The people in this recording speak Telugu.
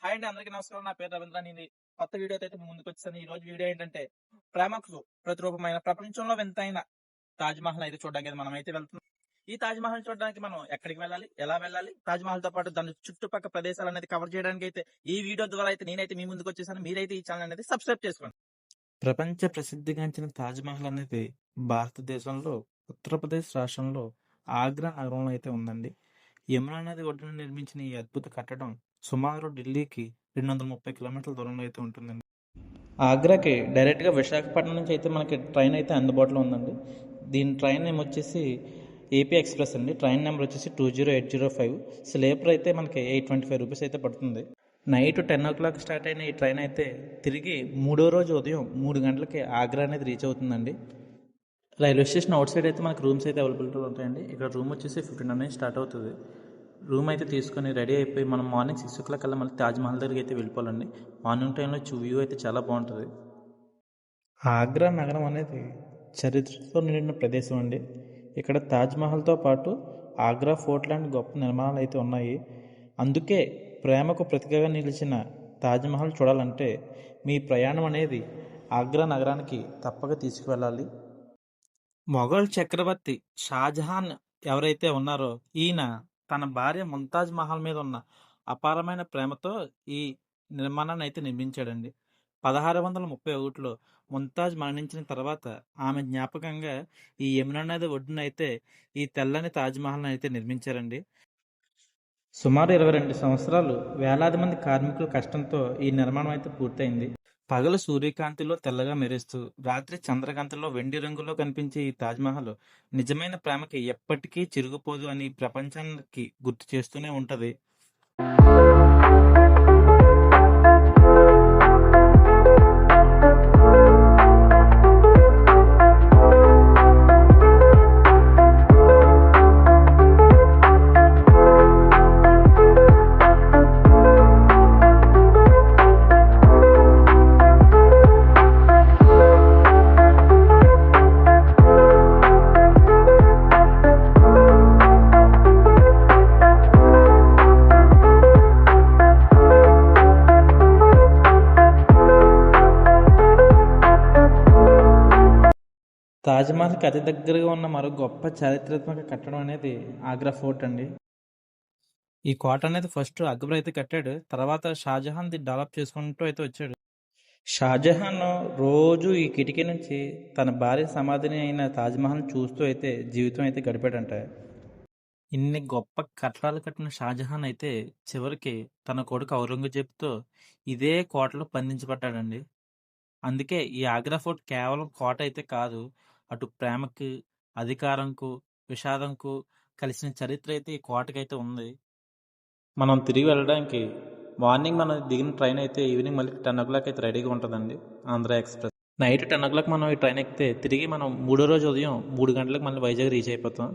హాయ్ అండి, అందరికీ నమస్కారం. నా పేరు రవీంద్ర. నేను కొత్త వీడియోతో అయితే ముందుకు వచ్చాను. ఈ రోజు వీడియో ఏంటంటే ప్రేమకు ప్రతిరూపమైన ప్రపంచంలో వింతైన తాజ్ మహల్ అయితే చూడడానికి మనం అయితే వెళ్తున్నాం. ఈ తాజ్ మహల్ చూడడానికి మనం ఎక్కడికి వెళ్ళాలి, ఎలా వెళ్ళాలి, తాజ్ మహల్ తో పాటు దాని చుట్టుపక్కల ప్రదేశాలు అనేది కవర్ చేయడానికి అయితే ఈ వీడియో ద్వారా అయితే నేనైతే మీ ముందుకు వచ్చేసాను. మీరైతే ఈ ఛానల్ అనేది సబ్స్క్రైబ్ చేసుకోండి. ప్రపంచ ప్రసిద్ధిగాంచిన తాజ్ మహల్ అనేది భారతదేశంలో ఉత్తరప్రదేశ్ రాష్ట్రంలో ఆగ్రా నగరంలో అయితే ఉందండి. యమునా నది ఒడ్డున నిర్మించిన ఈ అద్భుత కట్టడం సుమారు ఢిల్లీకి 230 కిలోమీటర్ల దూరంలో అయితే ఉంటుందండి. ఆగ్రాకి డైరెక్ట్గా విశాఖపట్నం నుంచి అయితే మనకి ట్రైన్ అయితే అందుబాటులో ఉందండి. దీని ట్రైన్ నేమ్ వచ్చేసి ఏపీ ఎక్స్ప్రెస్ అండి. ట్రైన్ నెంబర్ వచ్చేసి 20805. స్లీపర్ అయితే మనకి 825 రూపీస్ అయితే పడుతుంది. నైట్ 10 ఓ క్లాక్ స్టార్ట్ అయిన ఈ ట్రైన్ అయితే తిరిగి మూడో రోజు ఉదయం 3 గంటలకి ఆగ్రా అనేది రీచ్ అవుతుందండి. రైల్వే స్టేషన్ అవుట్ సైడ్ అయితే మనకు రూమ్స్ అయితే అవైలబిలిటీ ఉంటాయండి. ఇక్కడ రూమ్ వచ్చేసి 1500 స్టార్ట్ అవుతుంది. రూమ్ అయితే తీసుకొని రెడీ అయిపోయి మనం మార్నింగ్ 6 ఓ క్లాక్ కల్లా మళ్ళీ తాజ్మహల్ దగ్గరికి అయితే వెళ్ళిపోవాలండి. మార్నింగ్ టైంలో వ్యూ అయితే చాలా బాగుంటుంది. ఆగ్రా నగరం అనేది చరిత్రతో నిండిన ప్రదేశం అండి. ఇక్కడ తాజ్మహల్తో పాటు ఆగ్రా ఫోర్ట్ లాంటి గొప్ప నిర్మాణాలు అయితే ఉన్నాయి. అందుకే ప్రేమకు ప్రతీకగా నిలిచిన తాజ్మహల్ చూడాలంటే మీ ప్రయాణం అనేది ఆగ్రా నగరానికి తప్పక తీసుకువెళ్ళాలి. మొఘల్ చక్రవర్తి షాజహాన్ ఎవరైతే ఉన్నారో ఈయన తన భార్య ముంతాజ్ మహల్ మీద ఉన్న అపారమైన ప్రేమతో ఈ నిర్మాణాన్ని అయితే నిర్మించాడండి. 1631లో ముంతాజ్ మరణించిన తర్వాత ఆమె జ్ఞాపకంగా ఈ యమునా నది ఒడ్డున అయితే ఈ తెల్లని తాజ్మహల్ని అయితే నిర్మించారండి. సుమారు 22 సంవత్సరాలు వేలాది మంది కార్మికుల కష్టంతో ఈ నిర్మాణం అయితే పూర్తయింది. పగలు సూర్యకాంతిలో తెల్లగా మెరుస్తూ రాత్రి చంద్రకాంతిలో వెండి రంగులో కనిపించే ఈ తాజ్మహల్ నిజమైన ప్రేమకి ఎప్పటికీ చిరుగుపోదు అని ప్రపంచానికి గుర్తు చేస్తూనే ఉంటది. తాజ్మహల్కి అతి దగ్గరగా ఉన్న మరో గొప్ప చారిత్రాత్మక కట్టడం అనేది ఆగ్రా ఫోర్ట్ అండి. ఈ కోట అనేది ఫస్ట్ అక్బర్ అయితే కట్టాడు. తర్వాత షాజహాన్ ది డెవలప్ చేసుకుంటూ అయితే వచ్చాడు. షాజహాన్ రోజు ఈ కిటికీ నుంచి తన భార్య సమాధిని అయిన తాజ్మహల్ చూస్తూ అయితే జీవితం అయితే గడిపాడంట. ఇన్ని గొప్ప కట్టడాలు కట్టిన షాజహాన్ అయితే చివరికి తన కొడుకు ఔరంగజేబుతో ఇదే కోటలో బంధించబడ్డాడండి. అందుకే ఈ ఆగ్రా ఫోర్ట్ కేవలం కోట అయితే కాదు, అటు ప్రేమకు, అధికారంకు, విషాదంకు కలిసిన చరిత్ర అయితే ఈ కోటకైతే ఉంది. మనం తిరిగి వెళ్ళడానికి మార్నింగ్ మనం దిగిన ట్రైన్ అయితే ఈవినింగ్ మళ్ళీ 10 ఓ క్లాక్ అయితే రెడీగా ఉంటుందండి. ఆంధ్ర ఎక్స్ప్రెస్ నైట్ 10 ఓ క్లాక్ మనం ఈ ట్రైన్ ఎక్కితే తిరిగి మనం మూడో రోజు ఉదయం 3 గంటలకు మళ్ళీ వైజాగ్ రీచ్ అయిపోతాం.